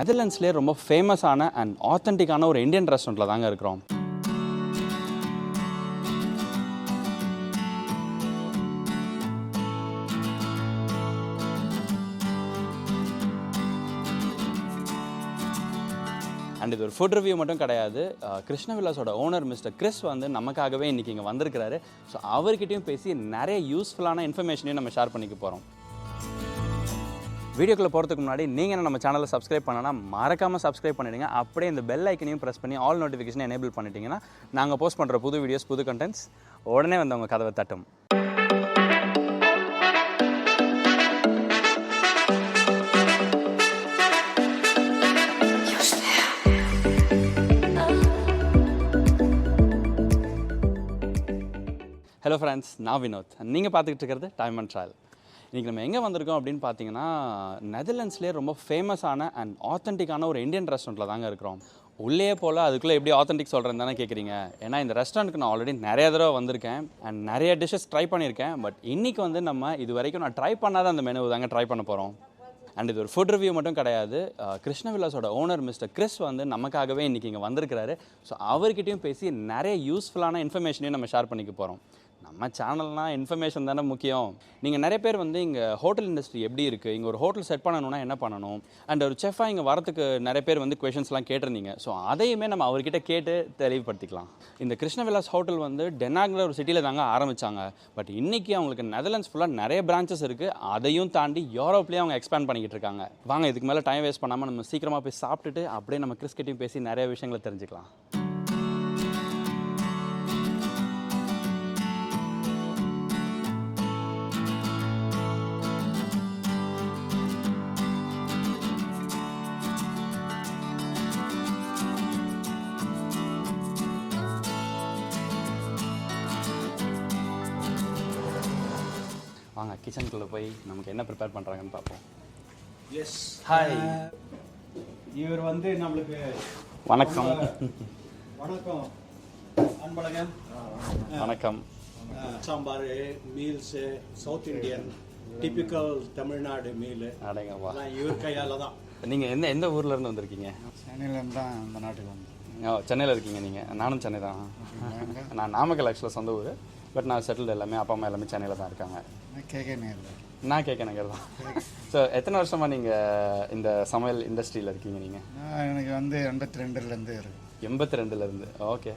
நெதர்லாண்ட்ஸ்லேயே ரொம்ப ஃபேமஸான அண்ட் ஆத்தென்டிக்கான ஒரு இந்தியன் ரெஸ்டாரண்ட்டில் தாங்க இருக்கிறோம். அண்ட் இது ஒரு ஃபுட் ரிவ்யூ மட்டும் கிடையாது. கிருஷ்ண விலாஸோட ஓனர் மிஸ்டர் கிறிஸ் வந்து நமக்காகவே இன்றைக்கி இங்கே வந்திருக்கிறாரு. ஸோ அவர்கிட்டையும் பேசி நிறைய யூஸ்ஃபுல்லான இன்ஃபர்மேஷனையும் நம்ம ஷேர் பண்ணிக்க போகிறோம். வீடியோக்குள்ளே போகிறதுக்கு முன்னாடி நீங்கள் நம்ம சேனலை சப்ஸ்கிரைப் பண்ணனா மறக்காமல் சப்ஸ்கிரைப் பண்ணிவிடுங்க. அப்படியே இந்த பெல் ஐக்கனையும் ப்ரெஸ் பண்ணி ஆல் நோட்டிஃபிகேஷனை எனேபிள் பண்ணிட்டீங்கன்னா நாங்கள் போஸ்ட் பண்ணுற புது வீடியோஸ், புது கண்டென்ட்ஸ் உடனே வந்து உங்கள் கதவை தட்டும். ஹலோ ஃப்ரெண்ட்ஸ், நான் வினோத். நீங்கள் பார்த்துக்கிட்டு இருக்கிறது டைம் அண்ட் ட்ராவல். இன்றைக்கி நம்ம எங்கே வந்திருக்கோம் அப்படின்னு பார்த்தீங்கன்னா, நெதர்லாண்ட்ஸ்லேயே ரொம்ப ஃபேமஸான அண்ட் ஆத்தென்டிக்கான ஒரு இந்தியன் ரெஸ்டாரண்ட்டில் தாங்க இருக்கிறோம். உள்ளே போல் அதுக்குள்ளே எப்படி ஆத்தென்டிக் சொல்கிறேன்னு தானே கேட்குறீங்க. ஏன்னா இந்த ரெஸ்டாரண்ட்டுக்கு நான் ஆல்ரெடி நிறைய தடவை வந்திருக்கேன் அண்ட் நிறைய டிஷ்ஷஸ் ட்ரை பண்ணியிருக்கேன். பட் இன்றைக்கி வந்து நம்ம இது வரைக்கும் நான் ட்ரை பண்ணாத அந்த மெனுவை தாங்க ட்ரை பண்ண போகிறோம். அண்ட் இது ஒரு ஃபுட் ரிவ்யூ மட்டும் கிடையாது. கிருஷ்ண விலாஸோட ஓனர் மிஸ்டர் கிறிஸ் வந்து நமக்காகவே இன்றைக்கி இங்கே வந்திருக்கிறாரு. ஸோ அவர்கிட்டையும் பேசி நிறைய யூஸ்ஃபுல்லான இன்ஃபர்மேஷனையும் நம்ம ஷேர் பண்ணிக்க போகிறோம். நம்ம சேனல்னால் இன்ஃபர்மேஷன் தானே முக்கியம். நீங்கள் நிறைய பேர் வந்து இங்கே ஹோட்டல் இண்டஸ்ட்ரி எப்படி இருக்குது, இங்கே ஒரு ஹோட்டல் செட் பண்ணணும்னா என்ன பண்ணணும், அண்ட் ஒரு செஃபாக இங்கே வரத்துக்கு நிறைய பேர் வந்து கொஷின்ஸ்லாம் கேட்டிருந்தீங்க. ஸோ அதையுமே நம்ம அவர்கிட்ட கேட்டு தெளிவுபடுத்திக்கலாம். இந்த கிருஷ்ண விலாஸ் ஹோட்டல் வந்து டெனாக்ங்கிற ஒரு சிட்டியில் தாங்க ஆரம்பித்தாங்க. பட் இன்றைக்கி அவங்களுக்கு நெதர்லாண்ட்ஸ் ஃபுல்லாக நிறைய பிரான்ச்சஸ் இருக்குது. அதையும் தாண்டி யூரோப்லேயே அவங்க எக்ஸ்பேண்ட் பண்ணிக்கிட்டு இருக்காங்க. வாங்க, இதுக்கு மேலே டைம் வேஸ்ட் பண்ணாமல் நம்ம சீக்கிரமாக போய் சாப்பிட்டுட்டு அப்படியே நம்ம கிறிஸ் கிட்டையும் பேசி நிறைய விஷயங்களை தெரிஞ்சுக்கலாம். வாங்க, கிச்சனுக்குள்ளே போய் நமக்கு என்ன ப்ரிப்பேர் பண்ணுறாங்கன்னு பார்ப்போம். Yes, hi. இவர் வந்து நம்மளுக்கு வணக்கம். வணக்கம் அன்பழகன். வணக்கம். Sambar, meals, south Indian, typical Tamil Nadu meal அடங்கப்பா, இவர் கையால் தான். நீங்கள் எந்த ஊர்லேருந்து வந்திருக்கீங்க? சென்னையிலேருந்து தான் இந்த நாட்டுக்கு வந்து. சென்னையில் இருக்கீங்க நீங்கள்? நானும் சென்னை தான். நான் நாமக்கல் ஆக்சுவலாக சொந்த ஊர். பட் நான் செட்டில்டு, எல்லாமே அப்பா அம்மா எல்லாமே சென்னையில் தான் இருக்காங்க. கேகே நகர். நான் கேட்க நகர் தான். ஸோ எத்தனை வருஷமாக நீங்கள் இந்த சமையல் இண்டஸ்ட்ரியில் இருக்கீங்க? நீங்கள்? எனக்கு வந்து 82லேருந்து இருக்குது. 82லேருந்து. ஓகே.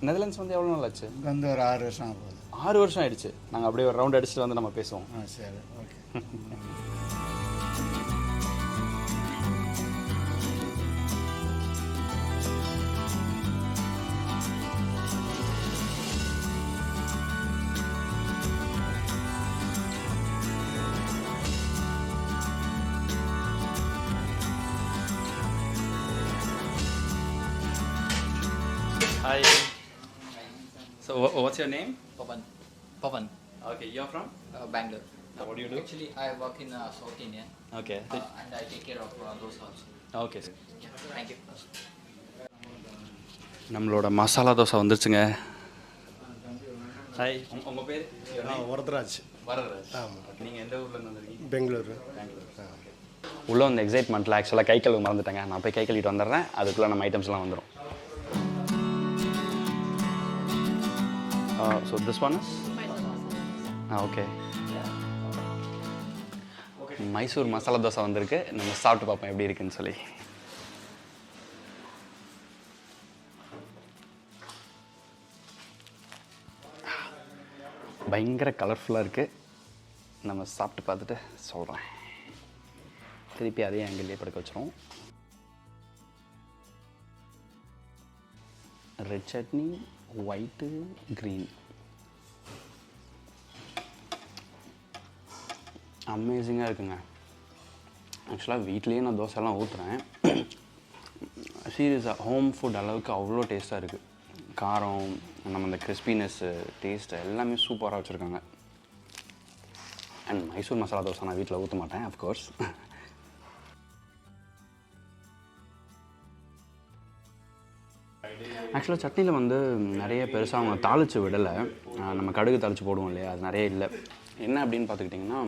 நெதர்லாண்ட்ஸ் வந்து எவ்வளோ நாள் ஆச்சு? இங்கே வந்து ஒரு 6 வருஷம் ஆகுது. 6 வருஷம் ஆயிடுச்சு. நாங்கள் அப்படியே ஒரு ரவுண்ட் அடிச்சுட்டு வந்து நம்ம பேசுவோம். சரி, okay. Hi. So what's your name? Pavan. Okay, you're from? Bangalore. What do you do? Actually, I work in South Indian. Okay. And I take care of those also. Okay. Yeah, thank you. நம்மளோட மசாலா தோசை வந்துருச்சுங்க. Hi, உங்கள் பேர்? வரதராஜ். வரதராஜ். ஆமாம். நீங்கள் எந்த ஊர்லேருந்து வந்திருக்கீங்க? பெங்களூரு. உள்ளே வந்து எக்ஸைட்மெண்ட்டில் ஆக்சுவலாக கை கழுவு மறந்துட்டேங்க. நான் போய் கை கழுவிட்டு வந்துடுறேன். அதுக்குள்ளே நம்ம ஐட்டம்ஸ்லாம் வந்துடும். So this one is? Okay. Mysore masala dosa வந்திருக்கு. நம்ம சாப்பிட்டு பார்ப்போம் எப்படி இருக்குன்னு சொல்லி. பயங்கர கலர்ஃபுல்லாக இருக்குது. நம்ம சாப்பிட்டு பார்த்துட்டு சொல்கிறேன். திருப்பி அதே ஆங்கிள்லேயே படுக்க வச்சிரும். Red chutney, white, green. அமேசிங்காக இருக்குங்க. ஆக்சுவலாக வீட்லேயே நான் தோசைலாம் ஊற்றுறேன். சீரியஸாக ஹோம் ஃபுட் அளவுக்கு அவ்வளோ டேஸ்ட்டாக இருக்குது. காரம், நம்ம அந்த கிறிஸ்பினஸ்ஸு, டேஸ்ட்டு எல்லாமே சூப்பராக வச்சுருக்காங்க. அண்ட் மைசூர் மசாலா தோசை நான் வீட்டில் ஊற்ற மாட்டேன், அஃப்கோர்ஸ். ஆக்சுவலாக சட்னியில் வந்து நிறைய பெருசாக அவங்க தாளித்து விடலை. நம்ம கடுகு தாளித்து போடுவோம் இல்லையா, அது நிறைய இல்லை. என்ன அப்படின்னு பார்த்துக்கிட்டிங்கன்னா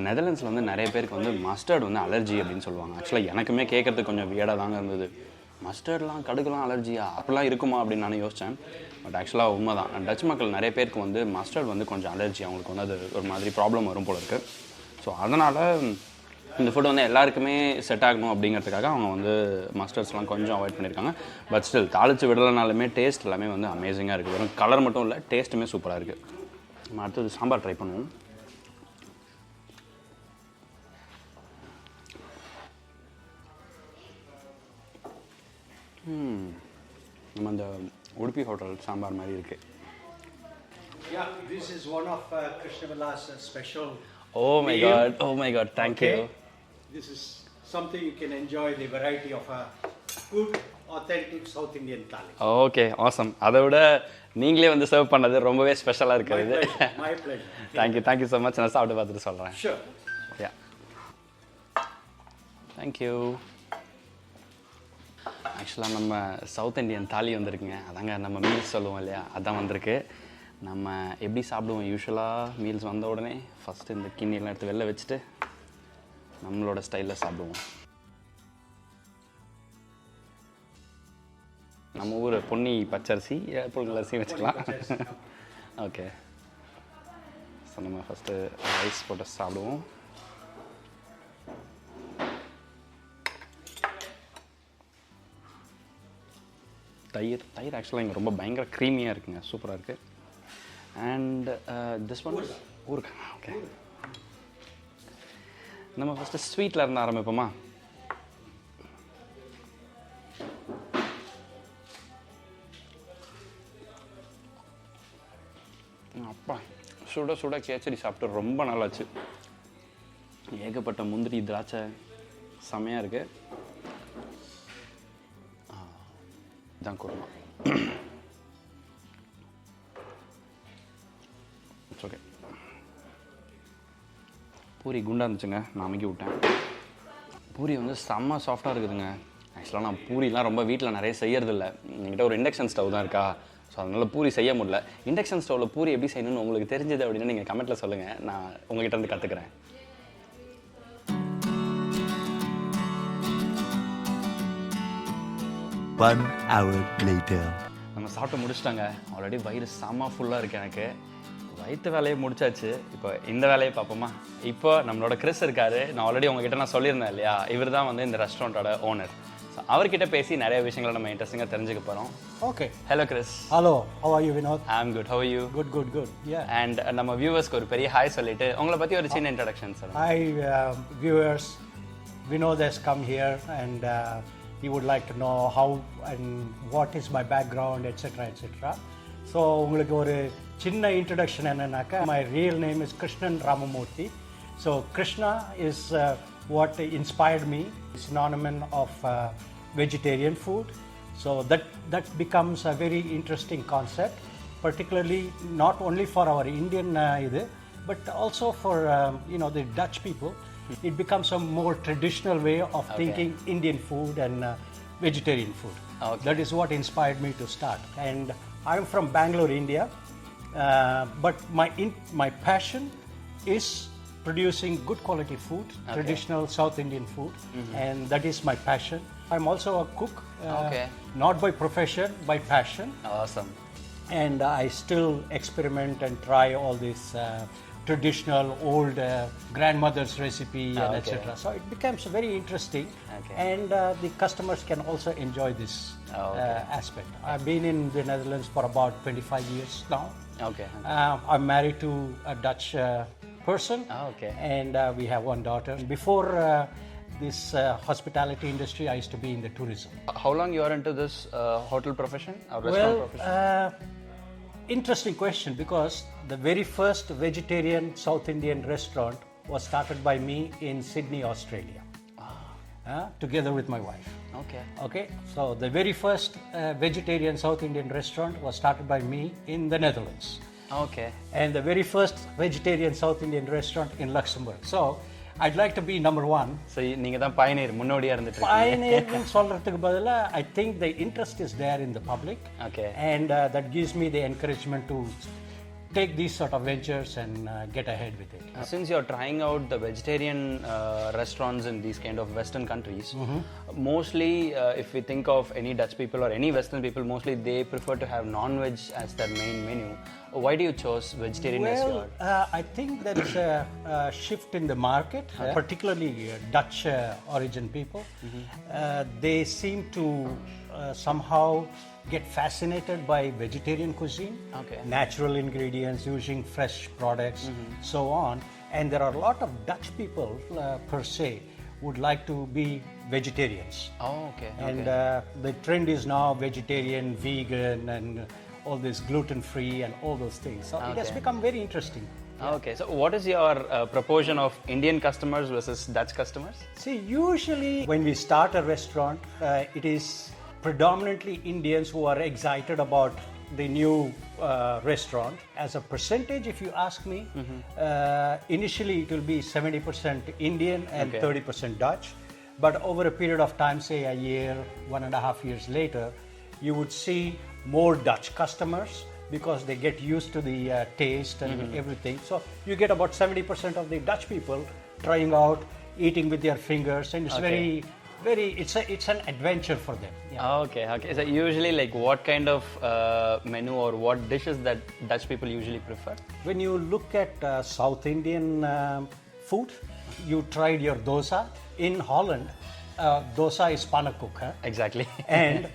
நெதர்லாண்ட்ஸில் வந்து நிறைய பேருக்கு வந்து மஸ்டர்ட் வந்து அலர்ஜி அப்படின்னு சொல்லுவாங்க. ஆக்சுவலாக எனக்குமே கேட்குறதுக்கு கொஞ்சம் வியடாக தாங்க இருந்தது. மஸ்டர்ட்லாம் கடுகுலாம் அலர்ஜியா அப்படிலாம் இருக்குமா அப்படின்னு நான் யோசித்தேன். பட் ஆக்சுவலாக உண்மை தான். டச் மக்கள் நிறைய பேருக்கு வந்து மஸ்டர்ட் வந்து கொஞ்சம் அலர்ஜி, அவங்களுக்கு வந்து அது ஒரு மாதிரி ப்ராப்ளம் வரும் போல இருக்குது. ஸோ அதனால் இந்த ஃபுட் வந்து எல்லாருக்குமே செட் ஆகணும் அப்படிங்கிறதுக்காக அவங்க வந்து மஸ்டர்ட்ஸ்லாம் கொஞ்சம் அவாய்ட் பண்ணியிருக்காங்க. பட் ஸ்டில் தாளித்து விடலைனாலுமே டேஸ்ட் எல்லாமே வந்து அமேசிங்காக இருக்குது. வெறும் கலர் மட்டும் இல்லை, டேஸ்ட்டுமே சூப்பராக இருக்குது. நம்ம அடுத்தது சாம்பார் ட்ரை பண்ணுவோம். நம்ம அந்த உடுப்பி ஹோட்டல் சாம்பார் மாதிரி இருக்குது. Yeah, this is one of Krishna Vilas' special. Oh my god, thank you. This is something you can enjoy the variety of a good, authentic South Indian thali. Okay, awesome. அதை விட நீங்களே வந்து serve பண்ணது ரொம்பவே ஸ்பெஷலாக இருக்கிறது. My pleasure. Thank you so much. நான் சாப்பிட்டு பார்த்துட்டு சொல்கிறேன். Sure. யா, தேங்க்யூ. ஆக்சுவலாக நம்ம சவுத் இண்டியன் தாலி வந்திருக்குங்க. அதாங்க நம்ம மீல்ஸ் சொல்லுவோம் இல்லையா, அதான் வந்திருக்கு. நம்ம எப்படி சாப்பிடுவோம் யூஸ்வலாக மீல்ஸ் வந்த உடனே ஃபஸ்ட்டு இந்த கிண்ணியெல்லாம் எடுத்து வெளில வச்சுட்டு நம்மளோட ஸ்டைலில் சாப்பிடுவோம். நம்ம ஊர் பொன்னி பச்சரிசி புழுங்கலரிசி வச்சுக்கலாம். ஓகே, ஸோ நம்ம ஃபஸ்ட்டு ரைஸ் போட்டு சாப்பிடுவோம். தயிர் ஆக்சுவலாக இங்கே ரொம்ப பயங்கர க்ரீமியாக இருக்குங்க, சூப்பராக இருக்குது. அண்ட் திஸ் ஒன் ஊருக்கு. ஓகே, நம்ம ஃபஸ்ட்டு ஸ்வீட்டில் இருந்து ஆரம்பிப்போமா? அப்பா, சுட சுட கேச்சரி சாப்பிட்டு ரொம்ப நல்லாச்சு. ஏகப்பட்ட முந்திரி திராட்சை செமையாக இருக்குது. இதான் குருமா. It's okay. பூரி குண்டாக இருந்துச்சுங்க, நான் அமைக்கி விட்டேன். பூரி வந்து செம்ம சாஃப்டாக இருக்குதுங்க. ஆக்சுவலாக நான் பூரிலாம் ரொம்ப வீட்டில் நிறைய செய்யறதில்ல. என்கிட்ட ஒரு இண்டக்ஷன் ஸ்டவ் தான் இருக்கா, ஸோ அதனால் பூரி செய்ய முடியல. இண்டக்ஷன் ஸ்டவ்வில் பூரி எப்படி செய்யணும்னு உங்களுக்கு தெரிஞ்சது அப்படின்னு நீங்கள் கமெண்ட்டில் சொல்லுங்கள், நான் உங்கள்கிட்ட இருந்து கற்றுக்குறேன். One hour later. நம்ம சாப்பிட்டு முடிச்சிட்டாங்க. ஆல்ரெடி வயிறு செம்ம ஃபுல்லாக இருக்குது எனக்கு. வயிற்று வேலையை முடிச்சாச்சு. இப்போ இந்த வேலையை பார்ப்போமா? இப்போ நம்மளோட கிறிஸ் இருக்காரு. நான் ஆல்ரெடி உங்ககிட்ட நான் சொல்லியிருந்தேன் இல்லையா, இவர் தான் வந்து இந்த ரெஸ்டாரண்ட்டோட ஓனர். ஸோ அவர்கிட்ட பேசி நிறைய விஷயங்களை நம்ம இன்ட்ரெஸ்டிங்காக தெரிஞ்சுக்க போகிறோம். Okay. Hello Chris. Hello. How are you, Vinod? I'm good. How you? Good. Yeah. And நம்ம வியூவர்ஸ்க்கு ஒரு பெரிய ஹாய் சொல்லிட்டு உங்களை பற்றி ஒரு சின்ன introduction sir. Hi, viewers. Vinod has come here and he would like to know how and what is my background, etc. So உங்களுக்கு ஒரு சின்ன introduction என்னன்னாக்கா, my real name is Krishnan Ramamurthy. So Krishna is what inspired me, synonym of vegetarian food. So that becomes a very interesting concept, particularly not only for our Indian but also for the Dutch people. It becomes a more traditional way of thinking Indian food and vegetarian food. Okay. That is what inspired me to start. And I'm from Bangalore, India, but my passion is producing good quality food, traditional South Indian food, and that is my passion. I'm also a cook, not by profession, by passion. Awesome. And I still experiment and try all these traditional old grandmother's recipe and etc. So it becomes very interesting, and the customers can also enjoy this aspect. I've been in the Netherlands for about 25 years now. Okay. I'm married to a Dutch person, and we have one daughter. Before this hospitality industry, I used to be in the tourism. How long you are into this hotel profession or restaurant profession? Interesting question, because the very first vegetarian South Indian restaurant was started by me in Sydney, Australia, together with my wife. Okay. So the very first vegetarian South Indian restaurant was started by me in the Netherlands. Okay. And the very first vegetarian South Indian restaurant in Luxembourg. So I'd like to be number one. So நீங்கள் தான் pioneer, முன்னோடியாக இருந்துட்டு இருக்கீங்க. Pioneer சொல்றதுக்கு பதிலா, I think the interest is there in the public. Okay. And that gives me the encouragement to take these sort of ventures and get ahead with it. Since you're trying out the vegetarian restaurants in these kind of Western countries, mostly if we think of any Dutch people or any Western people, mostly they prefer to have non-veg as their main menu. Why do you choose vegetarian as your? I think there is a shift in the market, particularly Dutch origin people. They seem to somehow get fascinated by vegetarian cuisine, natural ingredients, using fresh products, so on. And there are a lot of Dutch people per se would like to be vegetarians. Oh, okay. And the trend is now vegetarian, vegan, and all this gluten-free and all those things. So it has become very interesting. Okay, so what is your proportion of Indian customers versus Dutch customers? See, usually when we start a restaurant, it is predominantly Indians who are excited about the new restaurant. As a percentage, if you ask me, initially it will be 70% Indian and 30% Dutch. But over a period of time, say a year, 1.5 years later, you would see more Dutch customers because they get used to the taste and everything. So you get about 70% of the Dutch people trying out, eating with their fingers, and it's it's an adventure for them. Okay. So usually, like, what kind of menu or what dishes that Dutch people usually prefer? When you look at South Indian food, you tried your dosa. In Holland, dosa is panakuk. Exactly. And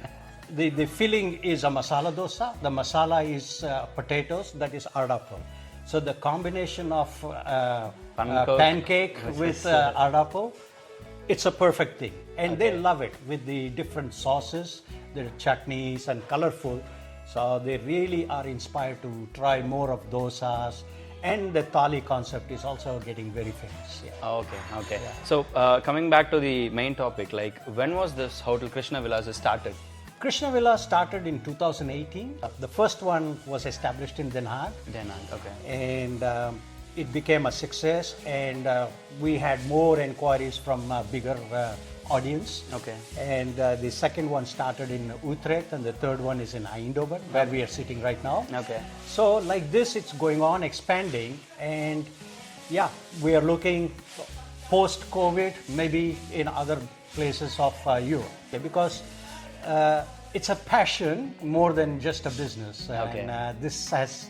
the filling is a masala dosa. The masala is potatoes, that is aardappel. So the combination of pancake with aardappel, it's a perfect thing. And they love it with the different sauces, the chutneys and colorful. So they really are inspired to try more of dosas. And the thali concept is also getting very famous. Okay. So coming back to the main topic, like, when was this hotel Krishna Vilas started? Krishna Vilas started in 2018. The first one was established in Den Haag. Okay. And it became a success, and we had more inquiries from a bigger audience. Okay. And the second one started in Utrecht, and the third one is in Eindhoven, where we are sitting right now. Okay. So like this, it's going on, expanding, and we are looking post-COVID, maybe in other places of Europe, because it's a passion more than just a business. Okay. And this has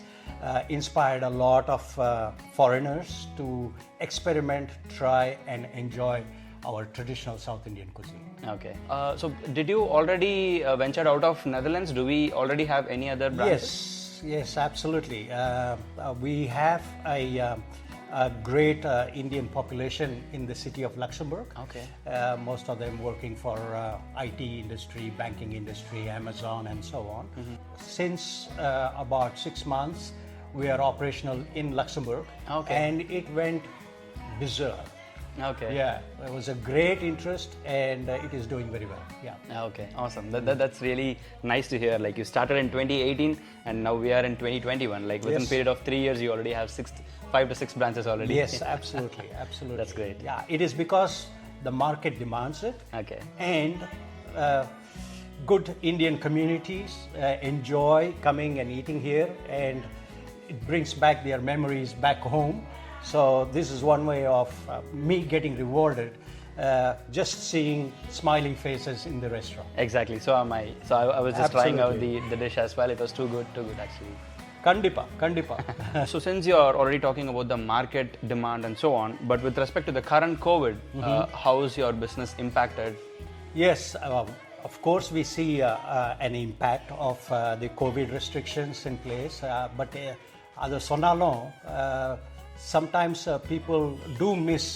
inspired a lot of foreigners to experiment, try, and enjoy our traditional South Indian cuisine. Okay. So did you already venture out of Netherlands? Do we already have any other branches? Yes, absolutely. We have a great Indian population in the city of Luxembourg. Okay. Most of them working for IT industry, banking industry, Amazon, and so on. Since about 6 months, we are operational in Luxembourg. Okay. And it went bizarre. Okay. Yeah, there was a great interest, and it is doing very well. Yeah. Okay, awesome. That's really nice to hear. Like, you started in 2018 and now we are in 2021. Like, within a period of 3 years, you already have 5 to 6 branches already. Yes, absolutely. That's great. Yeah, it is because the market demands it. Okay. And good Indian communities enjoy coming and eating here, and it brings back their memories back home. So this is one way of me getting rewarded, just seeing smiling faces in the restaurant. Exactly, so am I. So I was just trying out the dish as well. It was too good actually. Kandipa. So since you are already talking about the market demand and so on, but with respect to the current COVID, how is your business impacted? Yes, of course we see an impact of the COVID restrictions in place, but அது சொன்னாலும் sometimes people do miss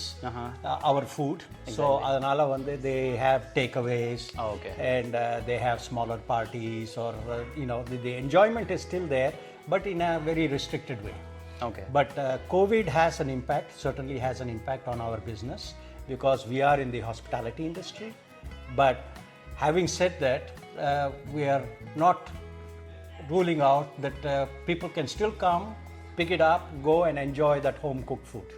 our food. Exactly. So adanala vande they have takeaways. And they have smaller parties, or the enjoyment is still there, but in a very restricted way. Okay. But COVID has an impact, certainly has an impact on our business, because we are in the hospitality industry. But having said that, we are not ruling out that people can still come, pick it up, go and enjoy that home cooked food.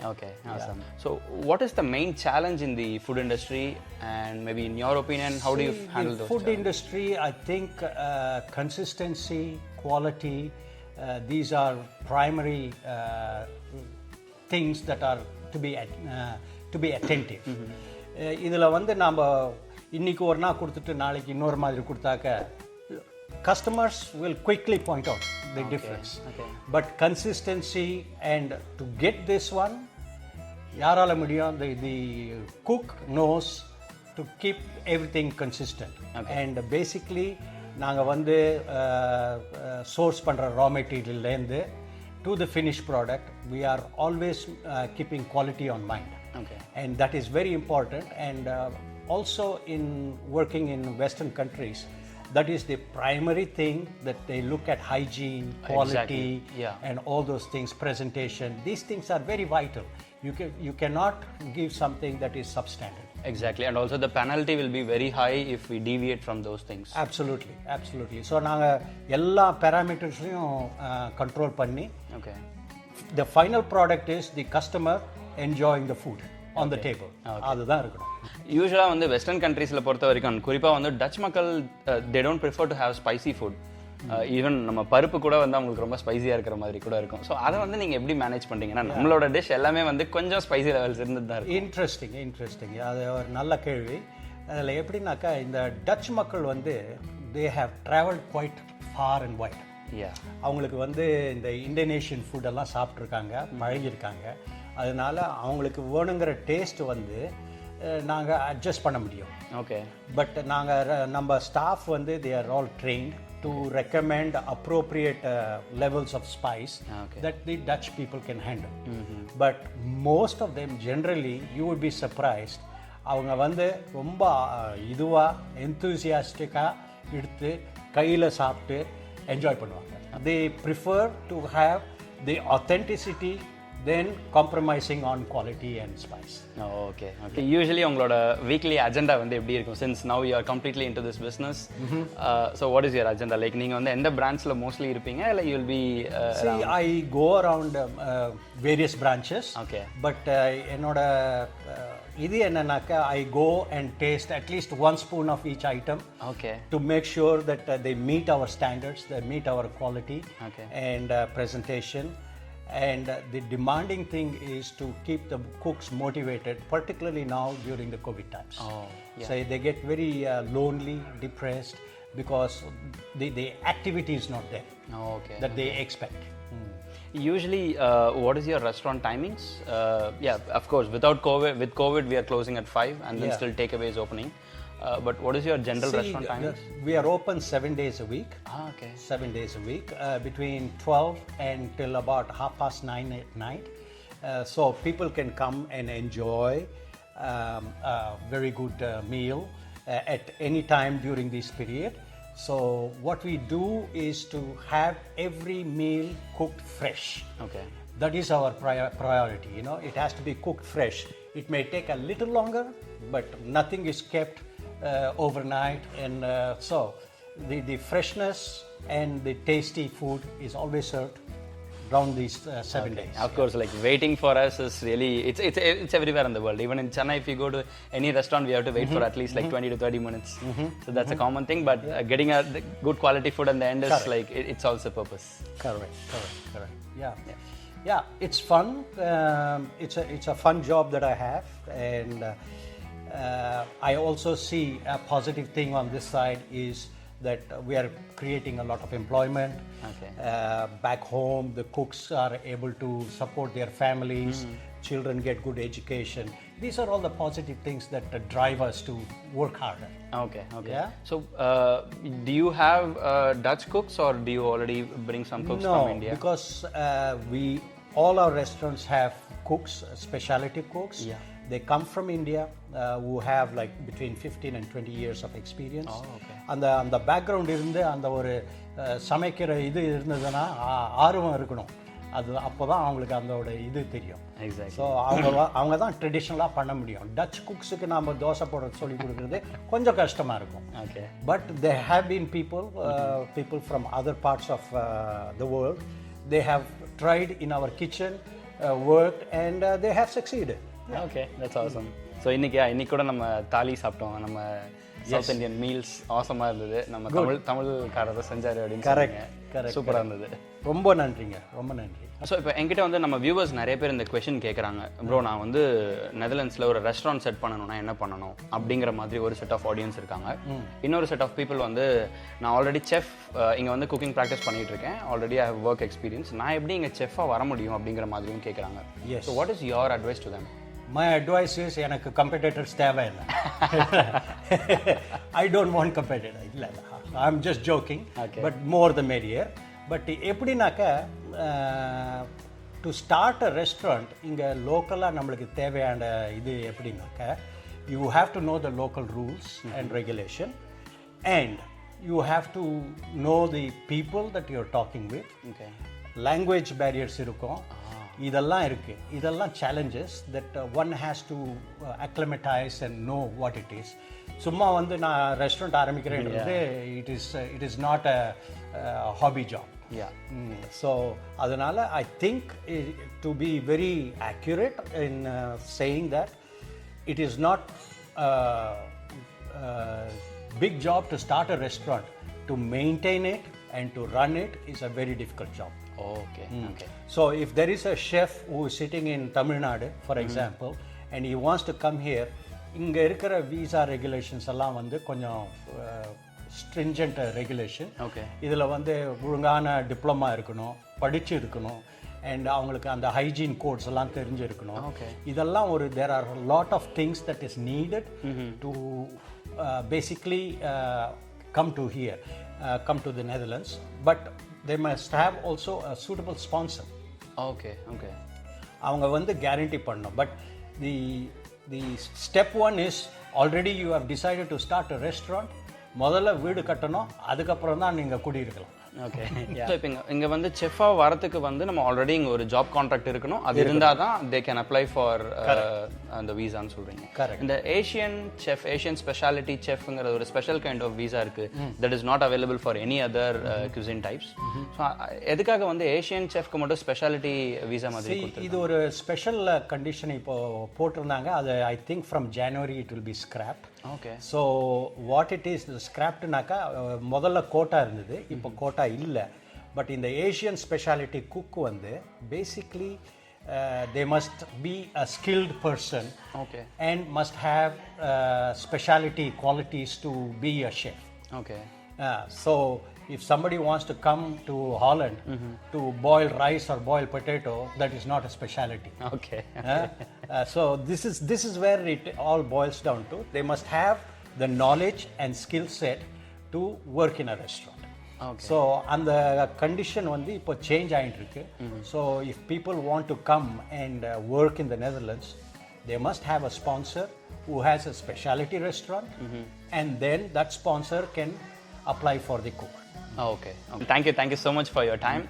Okay, awesome. So what is the main challenge in the food industry, and maybe in your opinion, how do you handle those food challenges? industry, I think consistency, quality, these are primary things that are to be attentive. இதில் வந்து நாம் இன்றைக்கி ஒரு நாள் கொடுத்துட்டு நாளைக்கு இன்னொரு மாதிரி கொடுத்தாக்க customers will quickly point out the difference. But consistency and to get this one, யாரால முடியும்? The cook knows to keep everything consistent. And basically நாங்கள் வந்து source பண்ணுற raw material-லேருந்து to the finished product, we are always keeping quality on mind. And that is very important. And also in working in Western countries, that is the primary thing that they look at: hygiene, quality, and all those things, presentation. These things are very vital. You cannot give something that is substandard. Exactly, and also the penalty will be very high if we deviate from those things. Absolutely. So நாங்கள் எல்லா parameters-ஐயும் control பண்ணி, the final product is the customer enjoying the food on the table. அதுதான் இருக்கணும். யூஸ்வலாக வந்து western கண்ட்ரீஸில் பொறுத்த வரைக்கும் குறிப்பாக வந்து டச் மக்கள் they don't prefer to have spicy food. Even நம்ம பருப்பு கூட வந்து அவங்களுக்கு ரொம்ப ஸ்பைசியாக இருக்கிற மாதிரி கூட இருக்கும். ஸோ அதை வந்து நீங்கள் எப்படி மேனேஜ் பண்ணுறீங்கன்னா நம்மளோட டிஷ் எல்லாமே வந்து கொஞ்சம் ஸ்பைசி லெவல்ஸ் இருந்துட்டு தான் இருக்கும். இன்ட்ரெஸ்டிங். அது ஒரு நல்ல கேள்வி. அதில் எப்படின்னாக்கா இந்த டச் மக்கள் வந்து they have traveled quite far and wide. அவங்களுக்கு வந்து இந்த இந்தோனேஷியன் ஃபுட்டெல்லாம் சாப்பிட்ருக்காங்க, பழகியிருக்காங்க. அதனால அவங்களுக்கு வேணுங்கிற டேஸ்ட் வந்து நாங்கள் அட்ஜஸ்ட் பண்ண முடியும். பட் நம்ம ஸ்டாஃப் வந்து they are all trained to recommend appropriate levels of spice that the Dutch people can handle. But most of them generally, you would be surprised, அவங்க வந்து ரொம்ப இதுவாக எந்தூசியாஸ்டிக்காக எடுத்து கையில் சாப்பிட்டு என்ஜாய் பண்ணுவாங்க. They prefer to have the authenticity then compromising on quality and spice. Okay. Usually உங்களோட weekly agenda வந்து எப்படி இருக்கும்? Since now you are completely into this business, so what is your agenda? Like நீங்க வந்து எந்த branchல mostly இருப்பீங்க இல்ல you will be See, I go around various branches. But என்னோட இது என்னன்னாக்கா I go and taste at least one spoon of each item to make sure that they meet our standards, they meet our quality and presentation. And the demanding thing is to keep the cooks motivated, particularly now during the COVID times. So they get very lonely, depressed, because the activity is not there that they expect. Usually, what is your restaurant timings? Of course, with COVID, we are closing at 5 and then still takeaway is opening. But what is your general restaurant timings? We are open 7 days a week. 7 days a week, between 12 and till about 9:30 at night. So people can come and enjoy a very good meal at any time during this period. So what we do is to have every meal cooked fresh. That is our priority. It has to be cooked fresh. It may take a little longer, but nothing is kept overnight, and so the freshness and the tasty food is always served around these 7 days. Of course, like waiting for us is really it's everywhere in the world. Even in Chennai, if you go to any restaurant, we have to wait for at least like 20 to 30 minutes. So that's a common thing, but getting a good quality food at the end is like it solves the purpose. Correct. Yeah, it's fun. It's a fun job that I have, and I also see a positive thing on this side is that we are creating a lot of employment. Back home, the cooks are able to support their families, children get good education. These are all the positive things that drive us to work harder. Yeah? So, do you have Dutch cooks, or do you already bring some cooks from India? No, because all our restaurants have cooks, specialty cooks. They come from India, who have like between 15 and 20 years of experience. அந்த background இருந்து அந்த ஒரு சமைக்கிற இது இருந்ததுன்னா ஆர்வம் இருக்கணும். அது அப்போ தான் அவங்களுக்கு அதோட இது தெரியும். ஸோ அவங்க தான் ட்ரெடிஷ்னலாக பண்ண முடியும். டச் குக்ஸுக்கு நாம் தோசை போட சொல்லி கொடுக்குறது கொஞ்சம் கஷ்டமாக இருக்கும். But they have been people from other parts of the world. They have tried in our kitchen, worked, and they have succeeded. That's awesome. So இன்னைக்கு கூட நம்ம தாலி சாப்பிட்டோம். நம்ம சவுத் இந்தியன் மீல்ஸ் ஆசமாக இருந்தது. நம்ம தமிழ்காரர் செஞ்சார் அப்படின்னு கரெக்ட் சூப்பராக இருந்தது. ரொம்ப நன்றிங்க, ரொம்ப நன்றி. ஸோ இப்போ என்கிட்ட வந்து நம்ம வியூவர்ஸ் நிறைய பேர் இந்த கொஷின் கேட்குறாங்க, ப்ரோ நான் வந்து நெதர்லாண்ட்ஸில் ஒரு ரெஸ்டாரண்ட் செட் பண்ணணும்னா என்ன பண்ணணும் அப்படிங்கிற மாதிரி ஒரு செட் ஆஃப் ஆடியன்ஸ் இருக்காங்க. இன்னொரு செட் ஆஃப் பீப்புள் வந்து நான் ஆல்ரெடி செஃப் இங்கே வந்து குக்கிங் ப்ராக்டிஸ் பண்ணிட்டு இருக்கேன், already I have work experience, நான் எப்படி இங்கே செஃப்பாக வர முடியும் அப்படிங்கிற மாதிரியும் கேட்குறாங்க. So what is your advice to them? My advice is எனக்கு கம்பெடிட்டர்ஸ் தேவையில்லை. I don't want competitor. இல்லை, I am just joking, but more the merrier. But எப்படின்னாக்கா டு ஸ்டார்ட் அ ரெஸ்டாரண்ட் இங்கே லோக்கலாக நம்மளுக்கு தேவையான இது எப்படின்னாக்கா you have to know the local rules and regulation and you have to no the people that you are talking with. Language barriers இருக்கும், இதெல்லாம் இருக்குது. இதெல்லாம் challenges that one has to acclimatize and know what it is. சும்மா வந்து நான் restaurant ஆரம்பிக்கிறேன்றது it is not a hobby job. So அதனால I think to be very accurate in saying that it is not a big job to start a restaurant. To maintain it and to run it is a very difficult job. Okay. So if there is a chef who is sitting in Tamil Nadu, for example, and he wants to come here, இங்கே இருக்கிற visa regulations எல்லாம் வந்து கொஞ்சம் stringent regulation. இதில் வந்து ஒழுங்கான diploma இருக்கணும், படிச்சு இருக்கணும், அண்ட் அவங்களுக்கு அந்த ஹைஜீன் கோட்ஸ் எல்லாம் தெரிஞ்சிருக்கணும். இதெல்லாம் ஒரு there are lot of things that is needed to basically come to here, come to the Netherlands. But they must have also a suitable sponsor. அவங்க வந்து கேரண்டி பண்ணணும். But the step one is already you have decided to start a restaurant. முதல்ல வீடு கட்டணும், அதுக்கப்புறம் தான் நீங்கள் குடியிருக்கலாம். Okay. So இப்போ இங்கே வந்து செஃப்பாக வரத்துக்கு வந்து நம்ம ஆல்ரெடி இங்கே ஒரு ஜாப் கான்ட்ராக்ட் இருக்கணும், அது இருந்தால் தான் தே கேன் அப்ளை ஃபார் அந்த வீசான்னு சொல்கிறீங்க. இந்த ஏஷியன் செஃப், ஏஷியன் ஸ்பெஷாலிட்டி செஃப்ங்கிற ஒரு ஸ்பெஷல் கைண்ட் ஆஃப் வீசா இருக்குது that is not available for any other cuisine types. So எதுக்காக வந்து ஏஷியன் செஃப்க்கு மட்டும் ஸ்பெஷாலிட்டி வீசா மாதிரி? இது ஒரு ஸ்பெஷல் கண்டிஷன் இப்போ போட்டிருந்தாங்க. அது I think from January it will be scrapped. So what it is ஸ்கிராப்ட்னாக்கா முதல்ல கோட்டா இருந்தது, இப்போ கோட்டா இல்லை. பட் இந்த ஏஷியன் ஸ்பெஷாலிட்டி குக் வந்து basically they must be a skilled person and must have specialty qualities to be a chef. So if somebody wants to come to Holland to boil rice or boil potato, that is not a specialty. So this is where it all boils down to. They must have the knowledge and skill set to work in a restaurant. So அந்த condition வந்து இப்போ change ஆகிட்டு இருக்கு. So if people want to come and work in the Netherlands, they must have a sponsor who has a specialty restaurant, and then that sponsor can apply for the cook. Thank you so much for your time.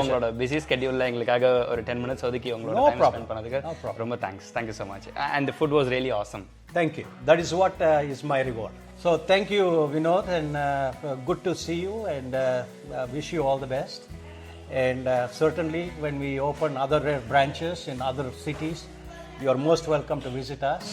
உங்களோட busy ஸ்கெட்யூலில் எங்களுக்காக ஒரு 10 minutes ஒதுக்கி உங்களோட time spend பண்ணதுக்கு ரொம்ப thank you so much. And the food was really awesome. Thank you. That is what is my reward. So thank you, Vinod, and good to see you, and wish you all the best. And certainly when we open other branches in other cities, you are most welcome to visit us.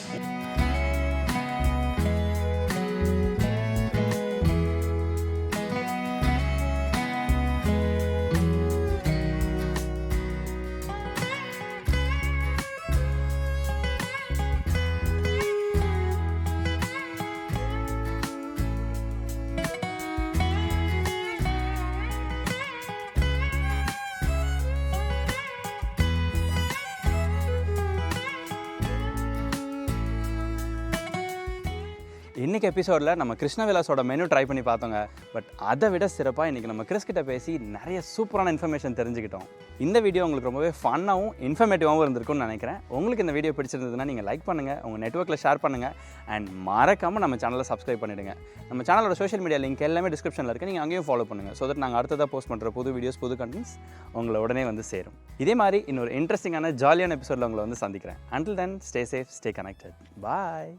இன்றைக்கி எபிசோடில் நம்ம Krishna விலாஸோட menu try பண்ணி பார்த்தோங்க. But அதை விட சிறப்பாக இன்றைக்கி நம்ம Chris கிட்ட பேசி நிறைய சூப்பரான இன்ஃபர்மேஷன் தெரிஞ்சுக்கிட்டோம். இந்த வீடியோ உங்களுக்கு ரொம்பவே ஃபன்னாகவும் இன்ஃபர்மேட்டிவாகவும் இருந்திருக்கும்னு நினைக்கிறேன். உங்களுக்கு இந்த வீடியோ பிடிச்சிருந்ததுன்னா நீங்கள் லைக் பண்ணுங்கள், உங்கள் நெட்வொர்க்கில் ஷேர் பண்ணுங்கள், அண்ட் மறக்காமல் நம்ம சேனலை சப்ஸ்கிரைப் பண்ணிவிடுங்க. நம்ம சேனலோட சோஷியல் மீடியா லிங்க் எல்லாமே டிஸ்கிரிப்ஷனில் இருக்குது, நீங்கள் அங்கேயும் ஃபாலோ பண்ணுங்கள். ஸோ தட் நாங்கள் அடுத்ததாக போஸ்ட் பண்ணுற புது வீடியோஸ், புது கண்டென்ட்ஸ் உங்களை உடனே வந்து சேரும். இதே மாதிரி இன்னொரு இன்ட்ரெஸ்டிங்கான ஜாலியான எபிசோடில் உங்களை வந்து சந்திக்கிறேன். Until then, stay safe, stay connected. Bye.